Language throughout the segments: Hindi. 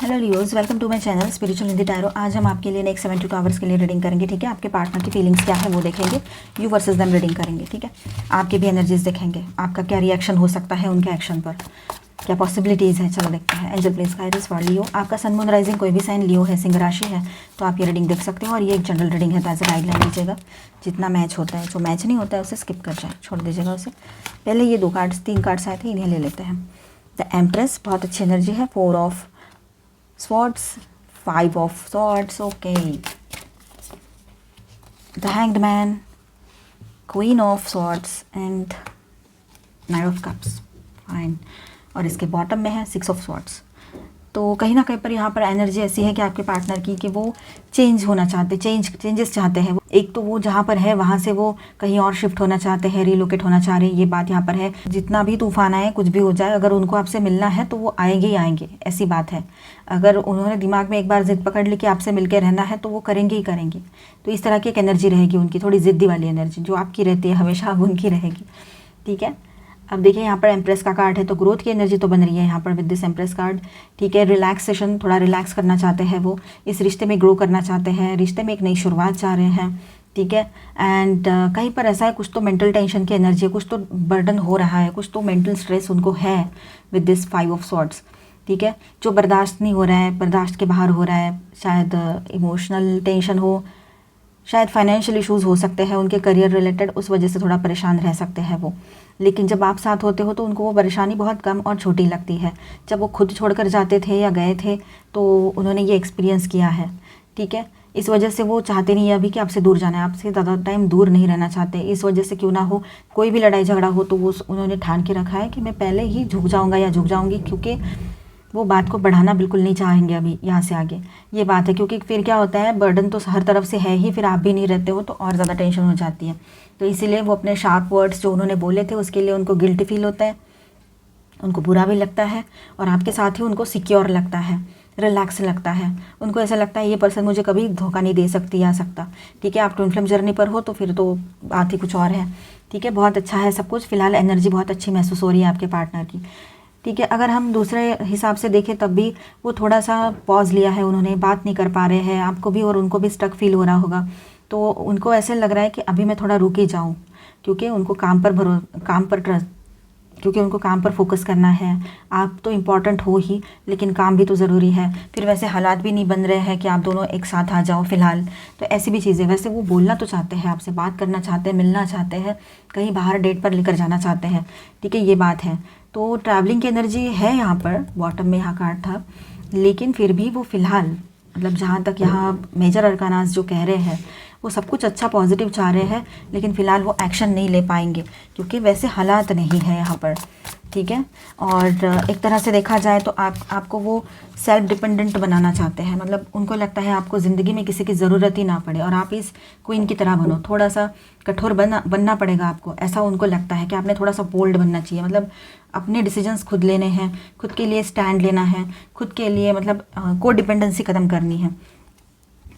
Hello Leos, welcome to my channel spiritual Hindi tarot. आज हम आपके लिए नेक्स्ट 72 आवर्स के लिए रीडिंग करेंगे। ठीक है, आपके पार्टनर की फीलिंग्स क्या है वो देखेंगे। यू वर्सेस देम रीडिंग करेंगे। ठीक है, आपके भी एनर्जीज देखेंगे, आपका क्या रिएक्शन हो सकता है उनके एक्शन पर, क्या पॉसिबिलिटीज़ है। चलो देखते हैं। एंजल प्लीज गाइडेंस फॉर लियो। आपका सन मून राइजिंग कोई भी साइन लियो है, सिंह राशि है, तो आप ये रीडिंग देख सकते हो। और ये एक जनरल रीडिंग है, तो एज गाइडलाइन लीजिएगा। जितना मैच होता है, जो मैच नहीं होता है उसे स्किप कर जाए, छोड़ दीजिएगा उसे। पहले ये 3 कार्ड्स आए थे, इन्हें ले लेते हैं। द एम्प्रेस बहुत अच्छी एनर्जी है। 4 of Swords, 5 of Swords, okay. The Hanged Man, Queen of Swords and Knight of Cups, fine. और इसके बॉटम में है 6 of Swords। तो कहीं ना कहीं पर यहाँ पर एनर्जी ऐसी है कि आपके पार्टनर की कि वो चेंज होना चाहते, चेंजेस चाहते हैं। एक तो वो जहाँ पर है वहाँ से वो कहीं और शिफ्ट होना चाहते हैं, रिलोकेट होना चाह रहे हैं। ये बात यहाँ पर है। जितना भी तूफान आए, कुछ भी हो जाए, अगर उनको आपसे मिलना है तो वो आएंगे ही आएंगे, ऐसी बात है। अगर उन्होंने दिमाग में एक बार जिद पकड़ ली कि आपसे मिलकर रहना है तो वो करेंगे ही करेंगे। तो इस तरह की एक एनर्जी रहेगी उनकी, थोड़ी ज़िद्दी वाली एनर्जी जो आपकी रहती है हमेशा, अब उनकी रहेगी। ठीक है, अब देखिए यहाँ पर एम्प्रेस का कार्ड है, तो ग्रोथ की एनर्जी तो बन रही है यहाँ पर विद दिस एम्प्रेस कार्ड। ठीक है, रिलैक्सेशन, थोड़ा रिलैक्स करना चाहते हैं वो, इस रिश्ते में ग्रो करना चाहते हैं, रिश्ते में एक नई शुरुआत चाह रहे हैं। ठीक है, एंड कहीं पर ऐसा है, कुछ तो मेंटल टेंशन की एनर्जी है, कुछ तो बर्डन हो रहा है, कुछ तो मेंटल स्ट्रेस उनको है विद दिस 5 ऑफ सॉर्ड्स। ठीक है, जो बर्दाश्त नहीं हो रहा है, बर्दाश्त के बाहर हो रहा है। शायद इमोशनल टेंशन हो, शायद फाइनेंशियल इश्यूज़ हो सकते हैं उनके करियर रिलेटेड, उस वजह से थोड़ा परेशान रह सकते हैं वो। लेकिन जब आप साथ होते हो तो उनको वो परेशानी बहुत कम और छोटी लगती है। जब वो खुद छोड़कर जाते थे या गए थे तो उन्होंने ये एक्सपीरियंस किया है। ठीक है, इस वजह से वो चाहते नहीं है अभी कि आपसे दूर जाना है, आपसे ज़्यादा टाइम दूर नहीं रहना चाहते। इस वजह से क्यों ना हो, कोई भी लड़ाई झगड़ा हो तो वो उन्होंने ठान के रखा है कि मैं पहले ही झुक जाऊँगा या झुक जाऊँगी, क्योंकि वो बात को बढ़ाना बिल्कुल नहीं चाहेंगे अभी यहाँ से आगे। ये बात है, क्योंकि फिर क्या होता है, बर्डन तो हर तरफ से है ही, फिर आप भी नहीं रहते हो तो और ज़्यादा टेंशन हो जाती है। तो इसीलिए वो अपने शार्प वर्ड्स जो उन्होंने बोले थे उसके लिए उनको गिल्टी फील होता है, उनको बुरा भी लगता है, और आपके साथ ही उनको सिक्योर लगता है, रिलैक्स लगता है। उनको ऐसा लगता है ये पर्सन मुझे कभी धोखा नहीं दे सकती या सकता। ठीक है, आप ट्विन फ्लेम जर्नी पर हो तो फिर तो बात ही कुछ और है। ठीक है, बहुत अच्छा है सब कुछ। फिलहाल एनर्जी बहुत अच्छी महसूस हो रही है आपके पार्टनर की। ठीक है, अगर हम दूसरे हिसाब से देखें तब भी वो थोड़ा सा पॉज लिया है, उन्होंने बात नहीं कर पा रहे हैं, आपको भी और उनको भी स्टक फील हो रहा होगा। तो उनको ऐसे लग रहा है कि अभी मैं थोड़ा रुक ही जाऊँ, क्योंकि उनको क्योंकि उनको काम पर फोकस करना है। आप तो इम्पॉर्टेंट हो ही, लेकिन काम भी तो ज़रूरी है। फिर वैसे हालात भी नहीं बन रहे हैं कि आप दोनों एक साथ आ जाओ फ़िलहाल, तो ऐसी भी चीज़ें। वैसे वो बोलना तो चाहते हैं आपसे, बात करना चाहते हैं, मिलना चाहते हैं, कहीं बाहर डेट पर लेकर जाना चाहते हैं। ठीक है, ये बात है। तो ट्रैवलिंग की एनर्जी है यहाँ पर, बॉटम में यहाँ कार्ड था, लेकिन फिर भी वो फ़िलहाल, मतलब जहाँ तक यहाँ मेजर अरकानास जो कह रहे हैं, वो सब कुछ अच्छा पॉजिटिव चाह रहे हैं, लेकिन फ़िलहाल वो एक्शन नहीं ले पाएंगे क्योंकि वैसे हालात नहीं है यहाँ पर। ठीक है, और एक तरह से देखा जाए तो आपको वो सेल्फ डिपेंडेंट बनाना चाहते हैं। मतलब उनको लगता है आपको ज़िंदगी में किसी की ज़रूरत ही ना पड़े और आप इस क्वीन की तरह बनो। थोड़ा सा कठोर बनना पड़ेगा आपको, ऐसा उनको लगता है कि आपने थोड़ा सा बोल्ड बनना चाहिए। मतलब अपने डिसीजंस खुद लेने हैं, खुद के लिए स्टैंड लेना है, खुद के लिए मतलब को डिपेंडेंसी ख़त्म करनी है।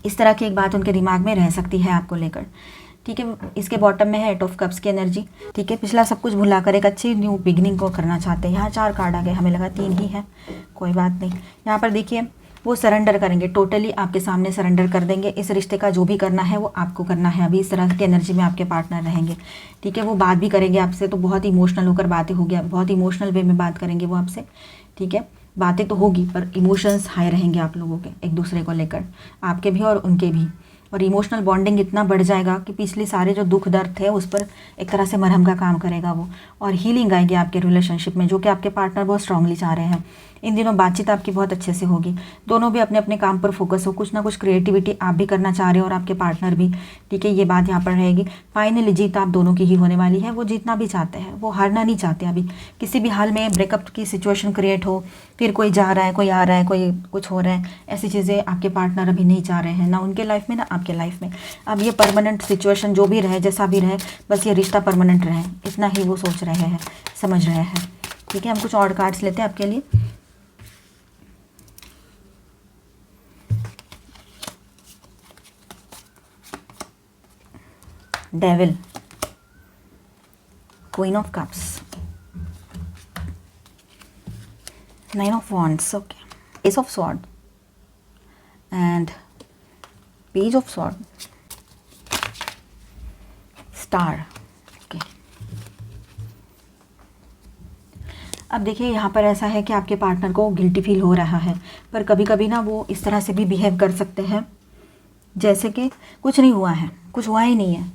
इस तरह की एक बात उनके दिमाग में रह सकती है आपको लेकर। ठीक है, इसके बॉटम में है 8 ऑफ कप्स की एनर्जी। ठीक है, पिछला सब कुछ भुलाकर एक अच्छी न्यू बिगनिंग को करना चाहते हैं। यहाँ 4 कार्ड आ गए, हमें लगा 3 ही है, कोई बात नहीं। यहाँ पर देखिए वो सरेंडर करेंगे, टोटली आपके सामने सरेंडर कर देंगे। इस रिश्ते का जो भी करना है वो आपको करना है। अभी इस तरह की एनर्जी में आपके पार्टनर रहेंगे। ठीक है, वो बात भी करेंगे आपसे, तो बहुत इमोशनल होकर बातें होगी, बहुत इमोशनल वे में बात करेंगे वो आपसे। ठीक है, बातें तो होगी पर इमोशंस हाई रहेंगे आप लोगों के एक दूसरे को लेकर, आपके भी और उनके भी। और इमोशनल बॉन्डिंग इतना बढ़ जाएगा कि पिछले सारे जो दुख दर्द थे उस पर एक तरह से मरहम का काम करेगा वो, और हीलिंग आएगी आपके रिलेशनशिप में, जो कि आपके पार्टनर बहुत स्ट्रांगली चाह रहे हैं। इन दिनों बातचीत आपकी बहुत अच्छे से होगी, दोनों भी अपने अपने काम पर फोकस हो, कुछ ना कुछ क्रिएटिविटी आप भी करना चाह रहे हो और आपके पार्टनर भी। ठीक है, ये बात यहाँ पर रहेगी। फाइनली जीत आप दोनों की ही होने वाली है। वो जीतना भी चाहते हैं, वो हारना नहीं चाहते। अभी किसी भी हाल में ब्रेकअप की सिचुएशन क्रिएट हो, फिर कोई जा रहा है, कोई आ रहा है, कोई कुछ हो रहा है, ऐसी चीज़ें आपके पार्टनर अभी नहीं चाह रहे हैं, ना उनके लाइफ में ना आपके लाइफ में। अब ये परमानेंट सिचुएशन जो भी रहे, जैसा भी रहे, बस ये रिश्ता परमानेंट रहे, इतना ही वो सोच रहे हैं, समझ रहे हैं। ठीक है, हम कुछ और कार्ड्स लेते हैं आपके लिए। Devil, queen of cups, 9 of wands, okay, S of sword, and page of sword, star. Okay, अब देखिए यहाँ पर ऐसा है कि आपके पार्टनर को गिल्टी फील हो रहा है, पर कभी कभी ना वो इस तरह से भी बिहेव कर सकते हैं जैसे कि कुछ नहीं हुआ है, कुछ हुआ ही नहीं है,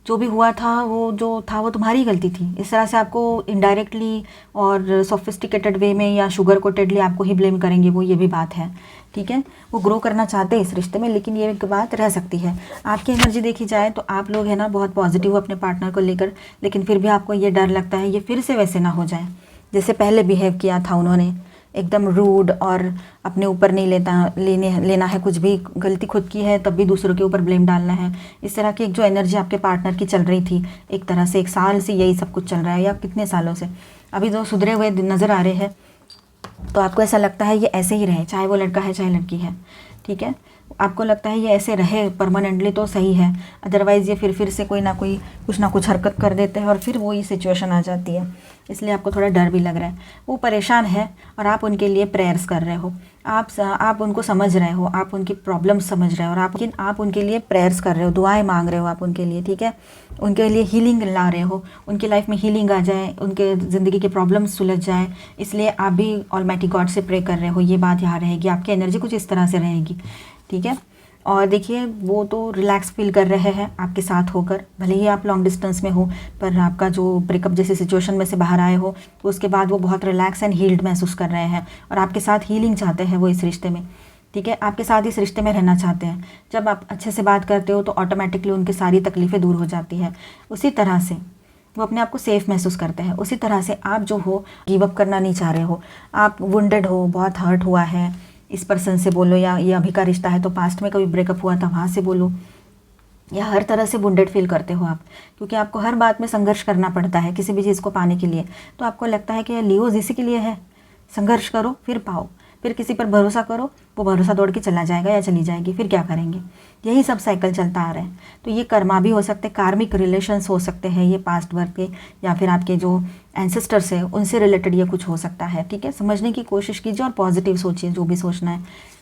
जो भी हुआ था वो तुम्हारी गलती थी। इस तरह से आपको इनडायरेक्टली और सोफिस्टिकेटेड वे में या शुगर कोटेडली आपको ही ब्लेम करेंगे वो, ये भी बात है, ठीक है। वो ग्रो करना चाहते हैं इस रिश्ते में, लेकिन ये एक बात रह सकती है। आपकी एनर्जी देखी जाए तो आप लोग है ना बहुत पॉजिटिव हो अपने पार्टनर को लेकर, लेकिन फिर भी आपको ये डर लगता है ये फिर से वैसे ना हो जाए जैसे पहले बिहेव किया था उन्होंने, एकदम रूड और अपने ऊपर नहीं लेना है, कुछ भी गलती खुद की है तब भी दूसरों के ऊपर ब्लेम डालना है। इस तरह की एक जो एनर्जी आपके पार्टनर की चल रही थी, एक तरह से 1 साल से यही सब कुछ चल रहा है या कितने सालों से, अभी जो सुधरे हुए नज़र आ रहे हैं, तो आपको ऐसा लगता है ये ऐसे ही रहे, चाहे वो लड़का है चाहे लड़की है, ठीक है। आपको लगता है ये ऐसे रहे परमानेंटली तो सही है, अदरवाइज़ ये फिर से कोई ना कोई कुछ ना कुछ हरकत कर देते हैं और फिर वही सिचुएशन आ जाती है, इसलिए आपको थोड़ा डर भी लग रहा है। वो परेशान है और आप उनके लिए प्रेयर्स कर रहे हो, आप उनको समझ रहे हो, आप उनकी प्रॉब्लम समझ रहे हो और आप उनके लिए प्रेयर्स कर रहे हो, दुआएं मांग रहे हो आप उनके लिए, ठीक है। उनके लिए हीलिंग ला रहे हो, उनकी लाइफ में हीलिंग आ जाए, उनके ज़िंदगी के प्रॉब्लम्स सुलझ जाए, इसलिए आप भी ऑलमाइटी गॉड से प्रे कर रहे हो। ये बात यहाँ रहेगी, आपकी एनर्जी कुछ इस तरह से रहेगी, ठीक है। और देखिए वो तो रिलैक्स फील कर रहे हैं आपके साथ होकर, भले ही आप लॉन्ग डिस्टेंस में हो, पर आपका जो ब्रेकअप जैसी सिचुएशन में से बाहर आए हो तो उसके बाद वो बहुत रिलैक्स एंड हील्ड महसूस कर रहे हैं और आपके साथ हीलिंग चाहते हैं वो इस रिश्ते में, ठीक है। आपके साथ इस रिश्ते में रहना चाहते हैं। जब आप अच्छे से बात करते हो तो ऑटोमेटिकली उनकी सारी तकलीफ़ें दूर हो जाती है। उसी तरह से वो अपने आप को सेफ़ महसूस करते हैं। उसी तरह से आप जो हो गिव अप करना नहीं चाह रहे हो, आप वुंडेड हो, बहुत हर्ट हुआ है, इस पर्सन से बोलो, या ये अभी का रिश्ता है तो पास्ट में कभी ब्रेकअप हुआ था वहाँ से बोलो, या हर तरह से वुंडेड फील करते हो आप, क्योंकि आपको हर बात में संघर्ष करना पड़ता है किसी भी चीज़ को पाने के लिए। तो आपको लगता है कि लियोज इसी के लिए है, संघर्ष करो फिर पाओ, फिर किसी पर भरोसा करो, वो भरोसा दौड़ के चला जाएगा या चली जाएगी, फिर क्या करेंगे, यही सब साइकिल चलता आ रहा है। तो ये कर्मा भी हो सकते हैं, कार्मिक रिलेशंस हो सकते हैं, ये पास्ट वर्क के या फिर आपके जो एंसेस्टर्स है उनसे रिलेटेड ये कुछ हो सकता है, ठीक है। समझने की कोशिश कीजिए और पॉजिटिव सोचिए जो भी सोचना है।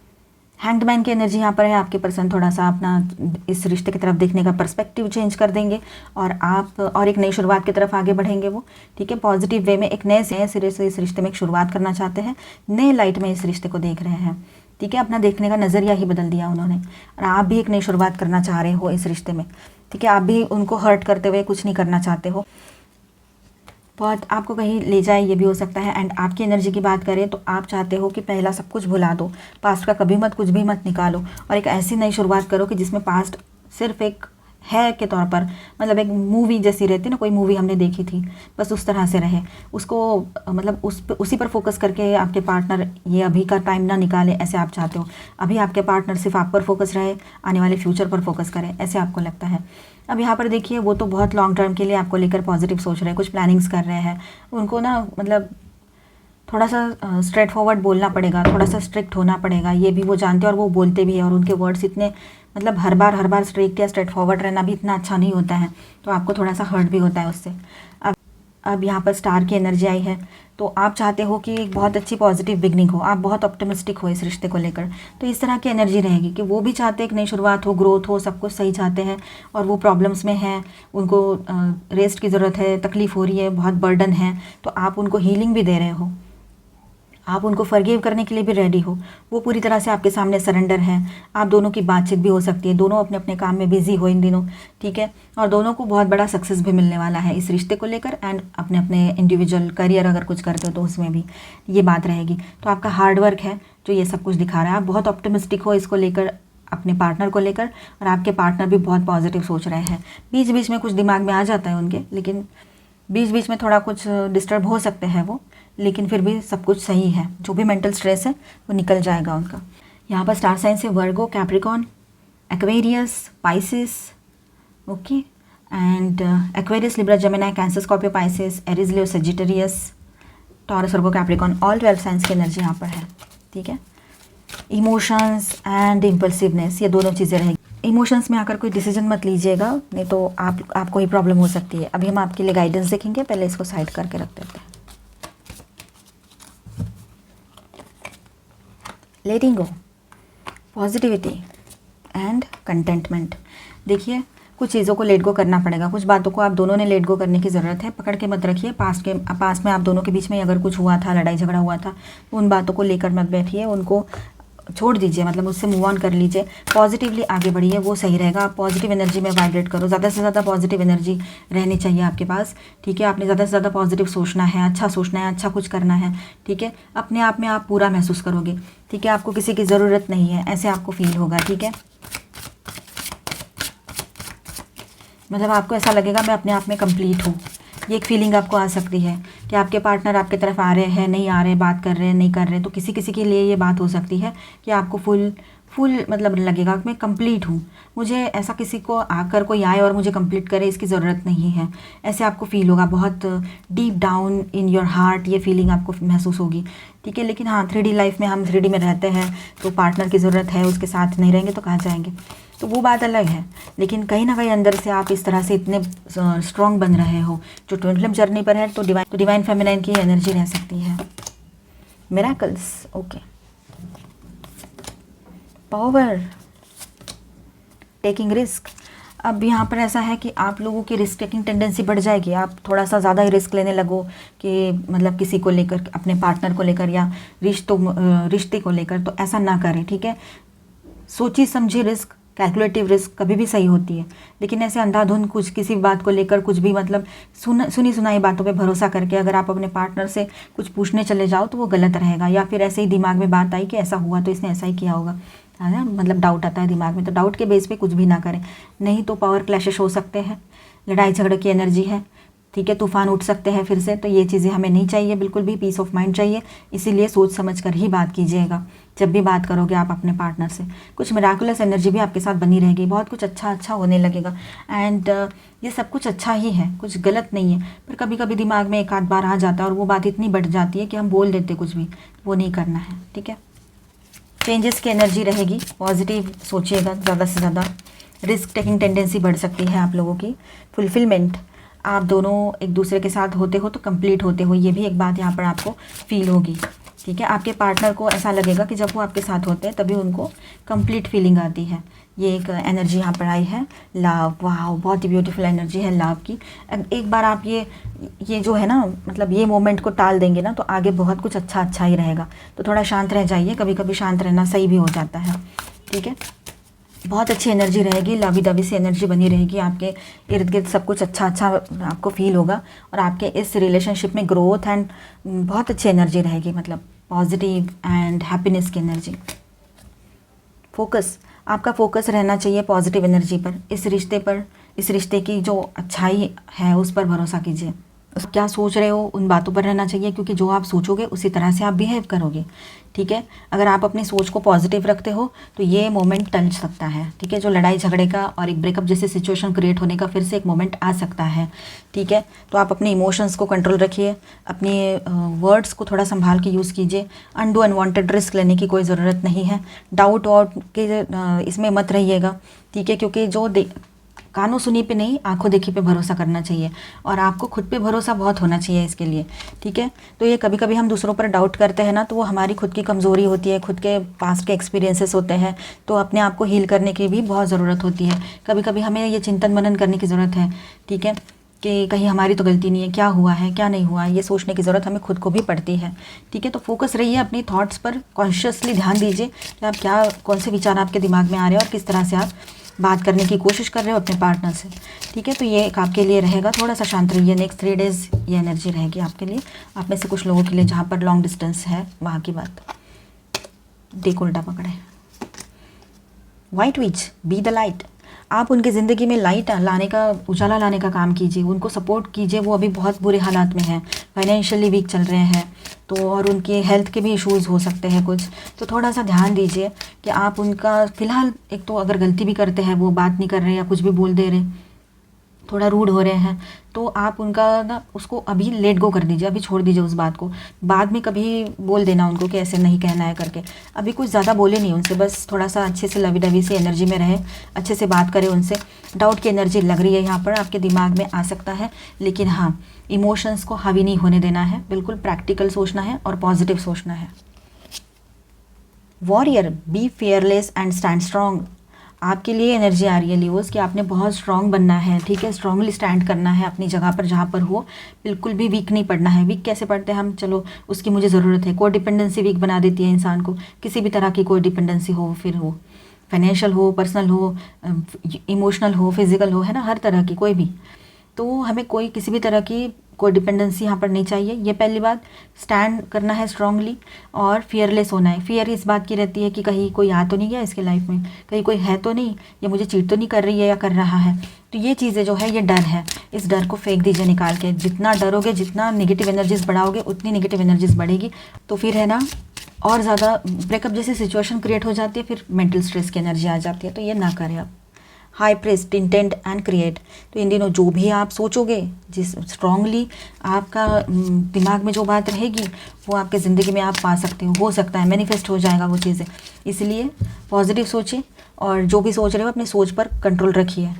हैंग्ड मैन की एनर्जी यहाँ पर है, आपके पर्सन थोड़ा सा अपना इस रिश्ते की तरफ देखने का पर्सपेक्टिव चेंज कर देंगे और आप और एक नई शुरुआत की तरफ आगे बढ़ेंगे वो, ठीक है। पॉजिटिव वे में एक नए सिरे से इस रिश्ते में एक शुरुआत करना चाहते हैं, नए लाइट में इस रिश्ते को देख रहे हैं, ठीक है। अपना देखने का नज़रिया ही बदल दिया उन्होंने और आप भी एक नई शुरुआत करना चाह रहे हो इस रिश्ते में, ठीक है। आप भी उनको हर्ट करते हुए कुछ नहीं करना चाहते हो, बहुत आपको कहीं ले जाए ये भी हो सकता है। एंड आपकी एनर्जी की बात करें तो आप चाहते हो कि पहला सब कुछ भुला दो, पास्ट का कभी मत कुछ भी मत निकालो और एक ऐसी नई शुरुआत करो कि जिसमें पास्ट सिर्फ एक है के तौर पर, मतलब एक मूवी जैसी रहती है ना, कोई मूवी हमने देखी थी, बस उस तरह से रहे उसको, मतलब उसी पर फोकस करके आपके पार्टनर ये अभी का टाइम ना निकाले, ऐसे आप चाहते हो। अभी आपके पार्टनर सिर्फ आप पर फोकस रहे, आने वाले फ्यूचर पर फोकस करें, ऐसे आपको लगता है। अब यहाँ पर देखिए वो तो बहुत लॉन्ग टर्म के लिए आपको लेकर पॉजिटिव सोच रहे हैं, कुछ प्लानिंग्स कर रहे हैं। उनको ना मतलब थोड़ा सा स्ट्रेट फॉरवर्ड बोलना पड़ेगा, थोड़ा सा स्ट्रिक्ट होना पड़ेगा, ये भी वो जानते हैं और वो बोलते भी हैं। और उनके वर्ड्स इतने मतलब हर बार स्ट्रिक्ट या स्ट्रेट फॉरवर्ड रहना भी इतना अच्छा नहीं होता है, तो आपको थोड़ा सा हर्ट भी होता है उससे। अब यहाँ पर स्टार की एनर्जी आई है, तो आप चाहते हो कि एक बहुत अच्छी पॉजिटिव बिगनिंग हो, आप बहुत ऑप्टिमिस्टिक हो इस रिश्ते को लेकर। तो इस तरह की एनर्जी रहेगी कि वो भी चाहते हैं एक नई शुरुआत हो, ग्रोथ हो, सब कुछ सही चाहते हैं और वो प्रॉब्लम्स में हैं, उनको रेस्ट की ज़रूरत है, तकलीफ़ हो रही है, बहुत बर्डन है, तो आप उनको हीलिंग भी दे रहे हो, आप उनको फॉरगिव करने के लिए भी रेडी हो। वो पूरी तरह से आपके सामने सरेंडर हैं। आप दोनों की बातचीत भी हो सकती है, दोनों अपने अपने काम में बिजी हो इन दिनों, ठीक है। और दोनों को बहुत बड़ा सक्सेस भी मिलने वाला है इस रिश्ते को लेकर एंड अपने अपने इंडिविजुअल करियर अगर कुछ करते हो तो उसमें भी ये बात रहेगी। तो आपका हार्डवर्क है जो ये सब कुछ दिखा रहा है। आप बहुत ऑप्टिमिस्टिक हो इसको लेकर, अपने पार्टनर को लेकर, और आपके पार्टनर भी बहुत पॉजिटिव सोच रहे हैं। बीच बीच में कुछ दिमाग में आ जाता है उनके, लेकिन बीच बीच में थोड़ा कुछ डिस्टर्ब हो सकते हैं वो, लेकिन फिर भी सब कुछ सही है। जो भी मेंटल स्ट्रेस है वो निकल जाएगा उनका। यहाँ पर स्टार साइंस है Virgo, Capricorn, Aquarius, Pisces, okay, and Aquarius, Libra, Gemini, Cancer, Scorpio, Pisces, Aries, Leo, Sagittarius, Taurus, Virgo, Capricorn, all 12 signs की एनर्जी यहाँ पर है, ठीक है। इमोशंस एंड इम्पल्सिवनेस, ये दोनों चीज़ें रहेगी। इमोशंस में आकर कोई डिसीजन मत लीजिएगा, नहीं तो आपको ही प्रॉब्लम हो सकती है। अभी हम आपके लिए गाइडेंस देखेंगे, पहले इसको साइड करके रख देते हैं। लेटिंग गो, पॉजिटिविटी एंड कंटेंटमेंट। देखिए कुछ चीज़ों को लेट गो करना पड़ेगा, कुछ बातों को आप दोनों ने लेट गो करने की ज़रूरत है। पकड़ के मत रखिए। पास में आप दोनों के बीच में अगर कुछ हुआ था, लड़ाई झगड़ा हुआ था, तो उन बातों को लेकर मत बैठिए, उनको छोड़ दीजिए, मतलब उससे मूव ऑन कर लीजिए। पॉजिटिवली आगे बढ़िए, वो सही रहेगा। आप पॉजिटिव एनर्जी में वाइब्रेट करो, ज़्यादा से ज़्यादा पॉजिटिव एनर्जी रहनी चाहिए आपके पास। ठीक है, आपने ज़्यादा से ज़्यादा पॉजिटिव सोचना है, अच्छा सोचना है, अच्छा कुछ करना है। ठीक है, अपने आप में आप पूरा महसूस करोगे। ठीक है, आपको किसी की ज़रूरत नहीं है, ऐसे आपको फील होगा। ठीक है, मतलब आपको ऐसा लगेगा मैं अपने आप में कंप्लीट हूँ। ये एक फीलिंग आपको आ सकती है कि आपके पार्टनर आपके तरफ आ रहे हैं, नहीं आ रहे, बात कर रहे हैं, नहीं कर रहे। तो किसी किसी के लिए ये बात हो सकती है कि आपको फुल मतलब लगेगा कि मैं कंप्लीट हूँ, मुझे ऐसा किसी को आकर कोई आए और मुझे कंप्लीट करे इसकी ज़रूरत नहीं है। ऐसे आपको फील होगा, बहुत deep down in your heart ये फीलिंग आपको महसूस होगी। ठीक है, लेकिन हाँ 3D लाइफ में हम 3D में रहते हैं, तो पार्टनर की ज़रूरत है, उसके साथ नहीं रहेंगे तो कहाँ जाएंगे, तो वो बात अलग है। लेकिन कहीं ना कहीं अंदर से आप इस तरह से इतने स्ट्रॉन्ग बन रहे हो जो ट्विन फ्लेम जर्नी पर है, तो डिवाइन फेमिनाइन की एनर्जी रह सकती है। Miracles, okay. Power, taking risk. अब यहाँ पर ऐसा है कि आप लोगों की रिस्क टेकिंग टेंडेंसी बढ़ जाएगी। आप थोड़ा सा ज़्यादा ही रिस्क लेने लगो कि मतलब किसी को लेकर, अपने पार्टनर को लेकर या रिश्ते को लेकर, तो ऐसा ना करें। ठीक है, सोची समझी रिस्क, कैलकुलेटिव रिस्क कभी भी सही होती है। लेकिन ऐसे अंधाधुंध कुछ किसी बात को लेकर कुछ भी मतलब सुनी सुनाई बातों पे भरोसा करके अगर आप अपने पार्टनर से कुछ पूछने चले जाओ तो वो गलत रहेगा। या फिर ऐसे ही दिमाग में बात आई कि ऐसा हुआ तो इसने ऐसा ही किया होगा, है ना, मतलब डाउट आता है दिमाग में, तो डाउट के बेस पे कुछ भी ना करें, नहीं तो पावर क्लैशेस हो सकते हैं, लड़ाई झगड़े की एनर्जी है। ठीक है, तूफान उठ सकते हैं फिर से, तो ये चीज़ें हमें नहीं चाहिए, बिल्कुल भी पीस ऑफ माइंड चाहिए। इसीलिए सोच समझ कर ही बात कीजिएगा जब भी बात करोगे आप अपने पार्टनर से। कुछ मिराकुलस एनर्जी भी आपके साथ बनी रहेगी, बहुत कुछ अच्छा होने लगेगा। एंड ये सब कुछ अच्छा ही है, कुछ गलत नहीं है, पर कभी कभी दिमाग में एक आध बार आ जाता है और वो बात इतनी बढ़ जाती है कि हम बोल देते कुछ भी, वो नहीं करना है। ठीक है, चेंजेस की एनर्जी रहेगी, पॉजिटिव सोचिएगा ज़्यादा से ज़्यादा। रिस्क टेकिंग टेंडेंसी बढ़ सकती है आप लोगों की। फुलफिलमेंट, आप दोनों एक दूसरे के साथ होते हो तो कंप्लीट होते हो, ये भी एक बात यहाँ पर आपको फील होगी। ठीक है, आपके पार्टनर को ऐसा लगेगा कि जब वो आपके साथ होते हैं तभी उनको कंप्लीट फीलिंग आती है। ये एक एनर्जी यहाँ पर आई है। लव, वाह, बहुत ही ब्यूटीफुल एनर्जी है लव की। एक बार आप ये जो है ना, मतलब ये मोमेंट को टाल देंगे ना, तो आगे बहुत कुछ अच्छा ही रहेगा। तो थोड़ा शांत रह जाइए, कभी कभी शांत रहना सही भी हो जाता है। ठीक है, बहुत अच्छी एनर्जी रहेगी, लवी दवी सी एनर्जी बनी रहेगी, आपके इर्द गिर्द सब कुछ अच्छा आपको फील होगा। और आपके इस रिलेशनशिप में ग्रोथ एंड बहुत अच्छी एनर्जी रहेगी, मतलब पॉजिटिव एंड हैप्पीनेस की एनर्जी। फोकस, आपका फोकस रहना चाहिए पॉजिटिव एनर्जी पर, इस रिश्ते पर, इस रिश्ते की जो अच्छाई है उस पर भरोसा कीजिए। क्या सोच रहे हो उन बातों पर रहना चाहिए, क्योंकि जो आप सोचोगे उसी तरह से आप बिहेव करोगे। ठीक है, अगर आप अपनी सोच को पॉजिटिव रखते हो तो ये मोमेंट टल सकता है। ठीक है, जो लड़ाई झगड़े का और एक ब्रेकअप जैसी सिचुएशन क्रिएट होने का फिर से एक मोमेंट आ सकता है। ठीक है, तो आप अपने इमोशंस को कंट्रोल रखिए, अपने वर्ड्स को थोड़ा संभाल के यूज़ कीजिए। अनडू अनवांटेड रिस्क लेने की कोई ज़रूरत नहीं है। डाउट के इसमें मत रहिएगा। ठीक है, क्योंकि जो कानों सुनी पे नहीं, आंखों देखी पे भरोसा करना चाहिए, और आपको खुद पे भरोसा बहुत होना चाहिए इसके लिए। ठीक है, तो ये कभी कभी हम दूसरों पर डाउट करते हैं ना, तो वो हमारी खुद की कमज़ोरी होती है, खुद के पास्ट के एक्सपीरियंसेस होते हैं, तो अपने आप को हील करने की भी बहुत ज़रूरत होती है। कभी कभी हमें ये चिंतन मनन करने की ज़रूरत है। ठीक है, कि कहीं हमारी तो गलती नहीं है, क्या हुआ है क्या नहीं हुआ, ये सोचने की ज़रूरत हमें खुद को भी पड़ती है। ठीक है, तो फोकस रहिए अपनी थॉट्स पर, कॉन्शियसली ध्यान दीजिए कि आप क्या, कौन से विचार आपके दिमाग में आ रहे हैं और किस तरह से आप बात करने की कोशिश कर रहे हो अपने पार्टनर से। ठीक है, तो ये एक आपके लिए रहेगा, थोड़ा सा शांत रहिए। नेक्स्ट 3 डेज़ ये एनर्जी रहेगी आपके लिए, आप में से कुछ लोगों के लिए जहाँ पर लॉन्ग डिस्टेंस है वहाँ की बात। देख उल्टा पकड़े। White which, be the light. आप उनकी ज़िंदगी में लाइट लाने का, उजाला लाने का काम कीजिए, उनको सपोर्ट कीजिए। वो अभी बहुत बुरे हालात में हैं, फाइनेंशियली वीक चल रहे हैं, तो और उनके हेल्थ के भी इश्यूज़ हो सकते हैं कुछ, तो थोड़ा सा ध्यान दीजिए कि आप उनका फ़िलहाल, एक तो अगर गलती भी करते हैं, वो बात नहीं कर रहे या कुछ भी बोल दे रहे, थोड़ा रूड हो रहे हैं, तो आप उनका ना उसको अभी लेट गो कर दीजिए, अभी छोड़ दीजिए उस बात को। बाद में कभी बोल देना उनको कि ऐसे नहीं कहना है करके। अभी कुछ ज़्यादा बोले नहीं उनसे, बस थोड़ा सा अच्छे से लवी डवी सी एनर्जी में रहे, अच्छे से बात करें उनसे। डाउट की एनर्जी लग रही है यहाँ पर, आपके दिमाग में आ सकता है, लेकिन हाँ, इमोशंस को हावी नहीं होने देना है, बिल्कुल प्रैक्टिकल सोचना है और पॉजिटिव सोचना है। Warrior, be fearless and stand strong. आपके लिए एनर्जी आ रही है लियोस कि आपने बहुत स्ट्रांग बनना है, ठीक है, स्ट्रांगली स्टैंड करना है अपनी जगह पर जहाँ पर हो, बिल्कुल भी वीक नहीं पड़ना है। वीक कैसे पड़ते हैं हम, चलो उसकी मुझे ज़रूरत है, कोई डिपेंडेंसी वीक बना देती है इंसान को, किसी भी तरह की कोई डिपेंडेंसी हो, फिर हो फाइनेंशियल हो, पर्सनल हो, इमोशनल हो, फिजिकल हो, है ना, हर तरह की कोई भी। तो हमें कोई किसी भी तरह की कोई डिपेंडेंसी यहाँ पर नहीं चाहिए, ये पहली बात। स्टैंड करना है स्ट्रांगली और फियरलेस होना है। फियर इस बात की रहती है कि कहीं कोई आ तो नहीं गया इसके लाइफ में, कहीं कोई है तो नहीं, ये मुझे चीट तो नहीं कर रही है या कर रहा है। तो ये चीज़ें जो है, ये डर है, इस डर को फेंक दीजिए निकाल के। जितना डरोगे, जितना नेगेटिव एनर्जीज बढ़ाओगे, उतनी नेगेटिव एनर्जीज बढ़ेगी, तो फिर है ना और ज़्यादा ब्रेकअप जैसी सिचुएशन क्रिएट हो जाती है, फिर मेंटल स्ट्रेस की एनर्जी आ जाती है। तो ये ना करें आप। High priest, intent and create. तो इन दिनों जो भी आप सोचोगे, जिस स्ट्रांगली आपका दिमाग में जो बात रहेगी, वो आपके ज़िंदगी में आप पा सकते हो सकता है मैनिफेस्ट हो जाएगा वो चीज़ें। इसलिए पॉजिटिव सोचिए और जो भी सोच रहे हो अपनी सोच पर कंट्रोल रखिए।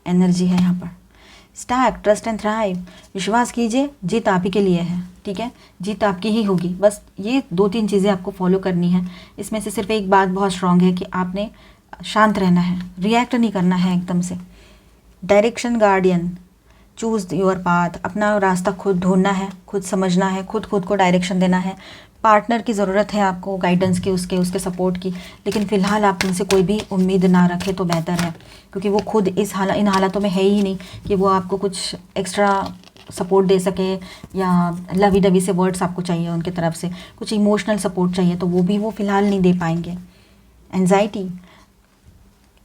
एनर्जी है यहाँ पर। Stack, trust and thrive. विश्वास कीजिए, जीत आप ही के लिए है, ठीक है, जीत आपकी ही होगी। बस ये 2-3 चीज़ें आपको फॉलो करनी है। इसमें से सिर्फ एक बात बहुत स्ट्रांग है कि आपने शांत रहना है, रिएक्ट नहीं करना है एकदम से। Direction guardian, choose your path. अपना रास्ता खुद ढूंढना है, खुद समझना है, खुद को डायरेक्शन देना है। पार्टनर की ज़रूरत है आपको, गाइडेंस की, उसके सपोर्ट की, लेकिन फ़िलहाल आप उनसे कोई भी उम्मीद ना रखें तो बेहतर है, क्योंकि वो खुद इन हालातों में है ही नहीं कि वो आपको कुछ एक्स्ट्रा सपोर्ट दे सके, या लवी डवी से वर्ड्स आपको चाहिए उनकी तरफ से, कुछ इमोशनल सपोर्ट चाहिए, तो वो भी वो फ़िलहाल नहीं दे पाएंगे। एंजाइटी,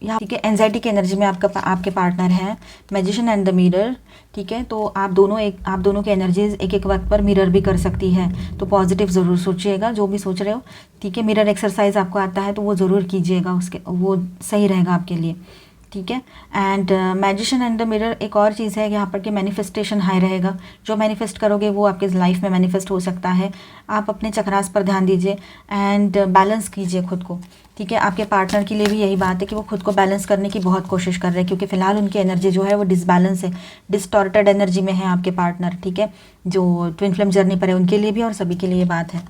यहाँ ठीक है, एंजाइटी की एनर्जी में आपके पार्टनर हैं, मैजिशियन एंड द मिरर, ठीक है। तो आप दोनों की एनर्जीज एक वक्त पर मिरर भी कर सकती है। तो पॉजिटिव ज़रूर सोचिएगा जो भी सोच रहे हो, ठीक है। मिरर एक्सरसाइज आपको आता है तो वो ज़रूर कीजिएगा, वो सही रहेगा आपके लिए, ठीक है। And magician and the mirror एक और चीज़ है यहाँ पर कि मैनिफेस्टेशन हाई रहेगा। जो मैनिफेस्ट करोगे वो आपके लाइफ में मैनिफेस्ट हो सकता है। आप अपने चक्रास पर ध्यान दीजिए एंड बैलेंस कीजिए खुद को, ठीक है। आपके पार्टनर के लिए भी यही बात है कि वो खुद को बैलेंस करने की बहुत कोशिश कर रहे हैं, क्योंकि फ़िलहाल उनकी एनर्जी जो है वो डिसबैलेंस है, डिस्टॉर्टेड एनर्जी में है आपके पार्टनर, ठीक है। जो ट्विन फ्लेम जर्नी पर है उनके लिए भी और सभी के लिए ये बात है।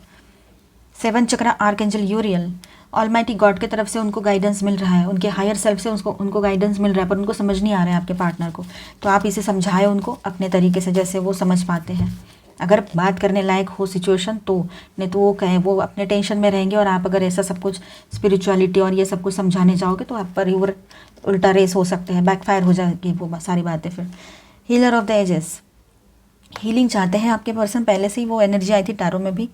7 चक्रा आर्कएंजल यूरियल, ऑलमाइटी गॉड की तरफ से उनको गाइडेंस मिल रहा है, उनके हायर सेल्फ से उनको गाइडेंस मिल रहा है, पर उनको समझ नहीं आ रहा है आपके पार्टनर को। तो आप इसे समझाएं उनको अपने तरीके से, जैसे वो समझ पाते हैं। अगर बात करने लायक हो सिचुएशन तो, नहीं तो वो कहें वो अपने टेंशन में रहेंगे, और आप अगर ऐसा सब कुछ स्पिरिचुअलिटी और ये सब कुछ समझाने जाओगे तो आप पर उल्टा रेस हो सकते हैं, बैकफायर हो जाएगी वो सारी बातें फिर। Healer of the ages, healing चाहते हैं आपके पर्सन, पहले से ही वो एनर्जी आई थी टैरो में भी,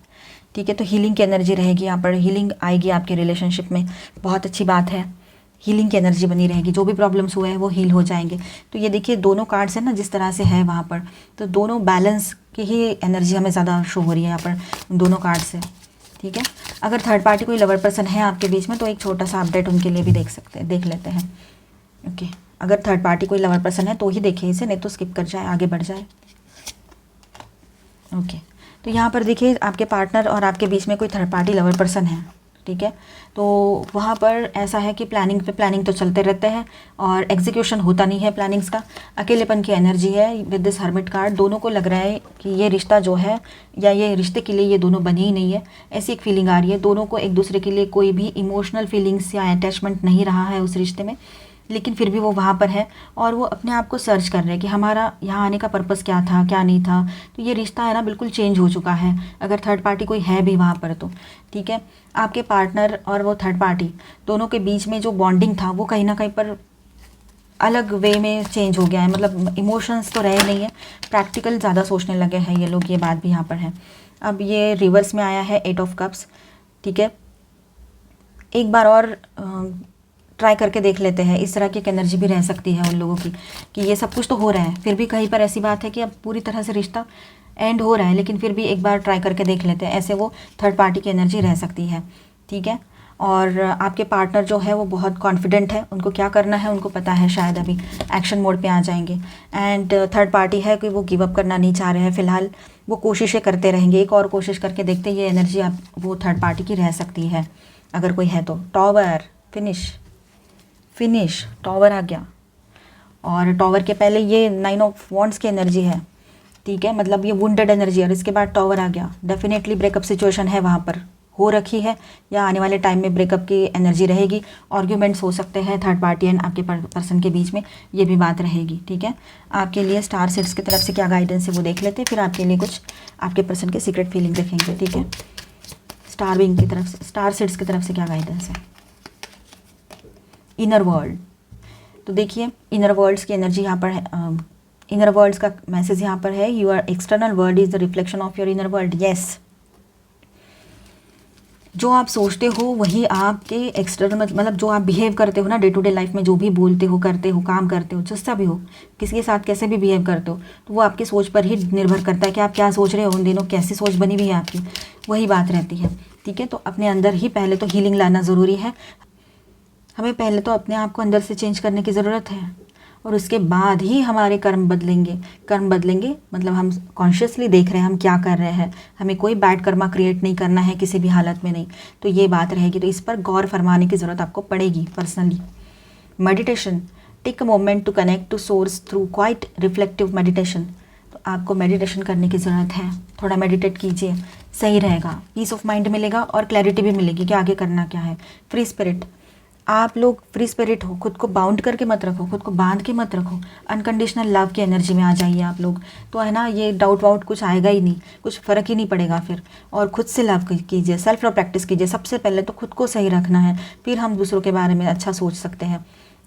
ठीक है। तो हीलिंग की एनर्जी रहेगी यहाँ पर, हीलिंग आएगी आपके रिलेशनशिप में, बहुत अच्छी बात है। हीलिंग की एनर्जी बनी रहेगी, जो भी प्रॉब्लम्स हुए हैं वो हील हो जाएंगे। तो ये देखिए दोनों कार्ड्स हैं ना जिस तरह से है वहाँ पर, तो दोनों बैलेंस की ही एनर्जी हमें ज़्यादा शो हो रही है यहाँ पर दोनों कार्ड से, ठीक है। अगर थर्ड पार्टी कोई लवर पर्सन है आपके बीच में तो एक छोटा सा अपडेट उनके लिए भी देख लेते हैं, ओके। अगर थर्ड पार्टी कोई लवर पर्सन है तो ही देखिए इसे, नहीं तो स्किप कर जाए, आगे बढ़ जाए, ओके। तो यहाँ पर देखिए आपके पार्टनर और आपके बीच में कोई थर्ड पार्टी लवर पर्सन है, ठीक है। तो वहाँ पर ऐसा है कि प्लानिंग तो चलते रहते हैं और एग्जीक्यूशन होता नहीं है प्लानिंग्स का। अकेलेपन की एनर्जी है विद दिस हर्मिट कार्ड। दोनों को लग रहा है कि ये रिश्ता जो है, या ये रिश्ते के लिए ये दोनों बने ही नहीं है, ऐसी एक फीलिंग आ रही है। दोनों को एक दूसरे के लिए कोई भी इमोशनल फीलिंग्स या अटैचमेंट नहीं रहा है उस रिश्ते में, लेकिन फिर भी वो वहाँ पर है और वो अपने आप को सर्च कर रहे हैं कि हमारा यहाँ आने का पर्पस क्या था, क्या नहीं था। तो ये रिश्ता है ना बिल्कुल चेंज हो चुका है, अगर थर्ड पार्टी कोई है भी वहाँ पर तो, ठीक है। आपके पार्टनर और वो थर्ड पार्टी दोनों के बीच में जो बॉन्डिंग था वो कहीं ना कहीं पर अलग वे में चेंज हो गया है, मतलब इमोशंस तो रहे नहीं है, प्रैक्टिकल ज़्यादा सोचने लगे हैं ये लोग, ये बात भी यहाँ पर है। अब ये रिवर्स में आया है 8 ऑफ कप्स, ठीक है। एक बार और ट्राई करके देख लेते हैं, इस तरह की एक एनर्जी भी रह सकती है उन लोगों की कि ये सब कुछ तो हो रहा है, फिर भी कहीं पर ऐसी बात है कि अब पूरी तरह से रिश्ता एंड हो रहा है, लेकिन फिर भी एक बार ट्राई करके देख लेते हैं, ऐसे वो थर्ड पार्टी की एनर्जी रह सकती है, ठीक है। और आपके पार्टनर जो है वो बहुत कॉन्फिडेंट है, उनको क्या करना है उनको पता है, शायद अभी एक्शन मोड पे आ जाएंगे। एंड थर्ड पार्टी है कि वो गिव अप करना नहीं चाह रहे हैं फिलहाल, वो कोशिशें करते रहेंगे, एक और कोशिश करके देखते, ये एनर्जी आप वो थर्ड पार्टी की रह सकती है अगर कोई है तो। टॉवर, फिनिश टॉवर आ गया, और टॉवर के पहले ये 9 ऑफ वॉन्ड्स की एनर्जी है, ठीक है, मतलब ये वुंडेड एनर्जी, और इसके बाद टॉवर आ गया। डेफिनेटली ब्रेकअप सिचुएशन है वहाँ पर, हो रखी है या आने वाले टाइम में ब्रेकअप की एनर्जी रहेगी। आर्ग्यूमेंट्स हो सकते हैं थर्ड पार्टी एंड आपके पर्सन के बीच में, ये भी बात रहेगी। ठीक है, आपके लिए स्टार सीड्स की तरफ से क्या गाइडेंस है वो देख लेते हैं, फिर आपके लिए कुछ आपके पर्सन के सीक्रेट फीलिंग देखेंगे। ठीक है, स्टार बीइंग की तरफ से, स्टार सीड्स की तरफ से क्या गाइडेंस है। इनर वर्ल्ड, तो देखिए इनर वर्ल्ड्स की एनर्जी यहाँ पर है। इनर वर्ल्ड्स का मैसेज यहाँ पर है, your external world is the reflection of your inner world. Yes, जो आप सोचते हो वही आपके एक्सटर्नल, मतलब जो आप बिहेव करते हो ना डे टू डे लाइफ में, जो भी बोलते हो, करते हो, काम करते हो, जैसा भी हो, किसी के साथ कैसे भी बिहेव करते हो, तो वो आपकी सोच पर ही निर्भर करता है कि आप क्या सोच रहे हो, उन दिनों कैसी सोच बनी हुई है आपकी, वही बात रहती है। ठीक है, तो अपने अंदर ही पहले तो हीलिंग लाना ज़रूरी है। हमें पहले तो अपने आप को अंदर से चेंज करने की ज़रूरत है और उसके बाद ही हमारे कर्म बदलेंगे। कर्म बदलेंगे मतलब हम कॉन्शियसली देख रहे हैं हम क्या कर रहे हैं, हमें कोई बैड कर्मा क्रिएट नहीं करना है किसी भी हालत में, नहीं। तो ये बात रहेगी, तो इस पर गौर फरमाने की ज़रूरत आपको पड़ेगी personally. Meditation, take a moment to connect to source through quiet reflective meditation. तो आपको मेडिटेशन करने की ज़रूरत है, थोड़ा मेडिटेट कीजिए, सही रहेगा, पीस ऑफ माइंड मिलेगा और क्लैरिटी भी मिलेगी कि आगे करना क्या है। फ्री स्पिरिट, आप लोग फ्री स्पिरिट हो, खुद को बाउंड करके मत रखो, खुद को बांध के मत रखो, अनकंडीशनल लव की एनर्जी में आ जाइए आप लोग, तो है ना ये डाउट वाउट कुछ आएगा ही नहीं, कुछ फ़र्क ही नहीं पड़ेगा फिर। और खुद से लव कीजिए, सेल्फ लव प्रैक्टिस कीजिए। सबसे पहले तो खुद को सही रखना है, फिर हम दूसरों के बारे में अच्छा सोच सकते हैं।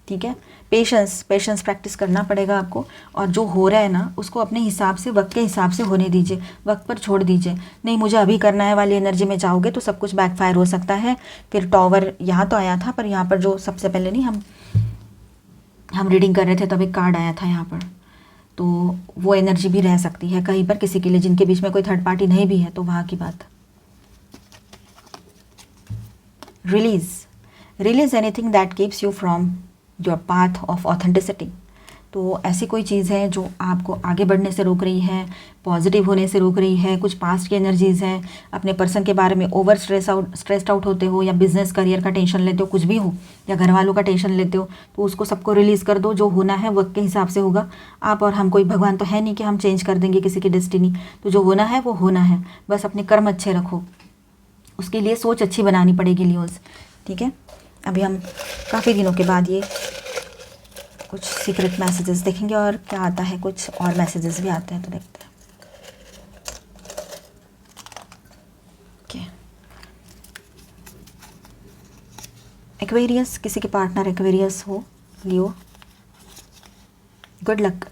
ठीक है, पेशेंस प्रैक्टिस करना पड़ेगा आपको, और जो हो रहा है ना उसको अपने हिसाब से, वक्त के हिसाब से होने दीजिए, वक्त पर छोड़ दीजिए। नहीं मुझे अभी करना है वाली एनर्जी में जाओगे तो सब कुछ बैकफायर हो सकता है। फिर टॉवर यहाँ तो आया था, पर यहाँ पर जो सबसे पहले नहीं हम रीडिंग कर रहे थे तब एक कार्ड आया था यहाँ पर, तो वो एनर्जी भी रह सकती है कहीं पर किसी के लिए जिनके बीच में कोई थर्ड पार्टी नहीं भी है, तो वहाँ की बात। Release anything that keeps you from your path of authenticity. तो ऐसी कोई चीज़ है जो आपको आगे बढ़ने से रोक रही है, पॉजिटिव होने से रोक रही है, कुछ पास्ट की एनर्जीज़ हैं, अपने पर्सन के बारे में ओवर स्ट्रेस्ड आउट होते हो, या बिजनेस करियर का टेंशन लेते हो, कुछ भी हो, या घर वालों का टेंशन लेते हो, तो उसको सबको रिलीज़ कर दो। जो होना है वक्त के हिसाब से होगा। आप और हम कोई भगवान तो है नहीं कि हम चेंज कर देंगे किसी की डेस्टिनी। तो जो होना है वो होना है, बस अपने कर्म अच्छे रखो, उसके लिए सोच अच्छी बनानी पड़ेगी लियोज़। ठीक है, अभी हम काफ़ी दिनों के बाद ये कुछ सीक्रेट मैसेजेस देखेंगे और क्या आता है, कुछ और मैसेजेस भी आते हैं तो देखते हैं। ओके, एक्वेरियस, किसी के पार्टनर एक्वेरियस हो, लियो, गुड लक।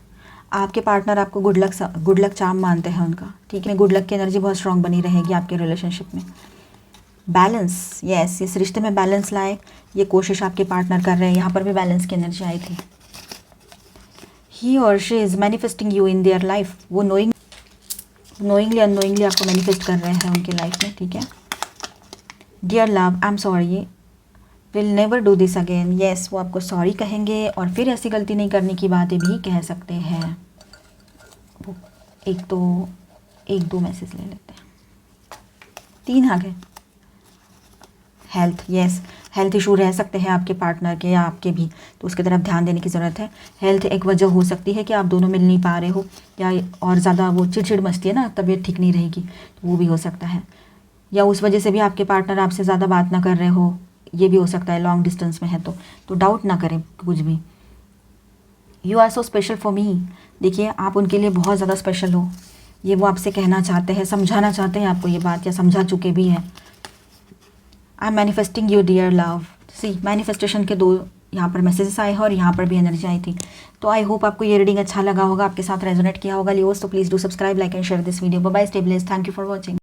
आपके पार्टनर आपको गुड लक चार्म मानते हैं उनका। ठीक है, गुड लक की एनर्जी बहुत स्ट्रांग बनी रहेगी आपके रिलेशनशिप में। बैलेंस, यस, इस रिश्ते में बैलेंस लाए, ये कोशिश आपके पार्टनर कर रहे हैं। यहाँ पर भी बैलेंस की एनर्जी आई थी। ही और she is manifesting you in their life. वो नोइंगली अननोइंगली आपको मैनिफेस्ट कर रहे हैं उनकी लाइफ में। ठीक है, dear love, I am sorry, will never do this again. Yes, वो आपको सॉरी कहेंगे और फिर ऐसी गलती नहीं करने की बातें भी कह सकते हैं। वो एक दो मैसेज ले लेते हैं, 3 आ गए। हेल्थ, यस, हेल्थ इशू रह सकते हैं आपके पार्टनर के या आपके भी, तो उसकी तरफ ध्यान देने की ज़रूरत है। हेल्थ एक वजह हो सकती है कि आप दोनों मिल नहीं पा रहे हो, या और ज़्यादा वो चिड़चिड़ मचती है ना, तबीयत ठीक नहीं रहेगी, तो वो भी हो सकता है। या उस वजह से भी आपके पार्टनर आपसे ज़्यादा बात ना कर रहे हो, ये भी हो सकता है, लॉन्ग डिस्टेंस में है तो डाउट ना करें कुछ भी। You are so special for me, देखिए आप उनके लिए बहुत ज़्यादा स्पेशल हो, ये वो आपसे कहना चाहते हैं, समझाना चाहते हैं आपको ये बात, या समझा चुके भी हैं। I am manifesting you dear love. See, manifestation के 2 यहाँ पर मैसेजेस आए हैं और यहाँ पर भी एनर्जी आई थी। तो आई होप आपको ये रीडिंग अच्छा लगा होगा, आपके साथ रेजोनेट किया होगा लियोस। तो please do subscribe, like and share this video. Bye bye, stay blessed, thank you for watching.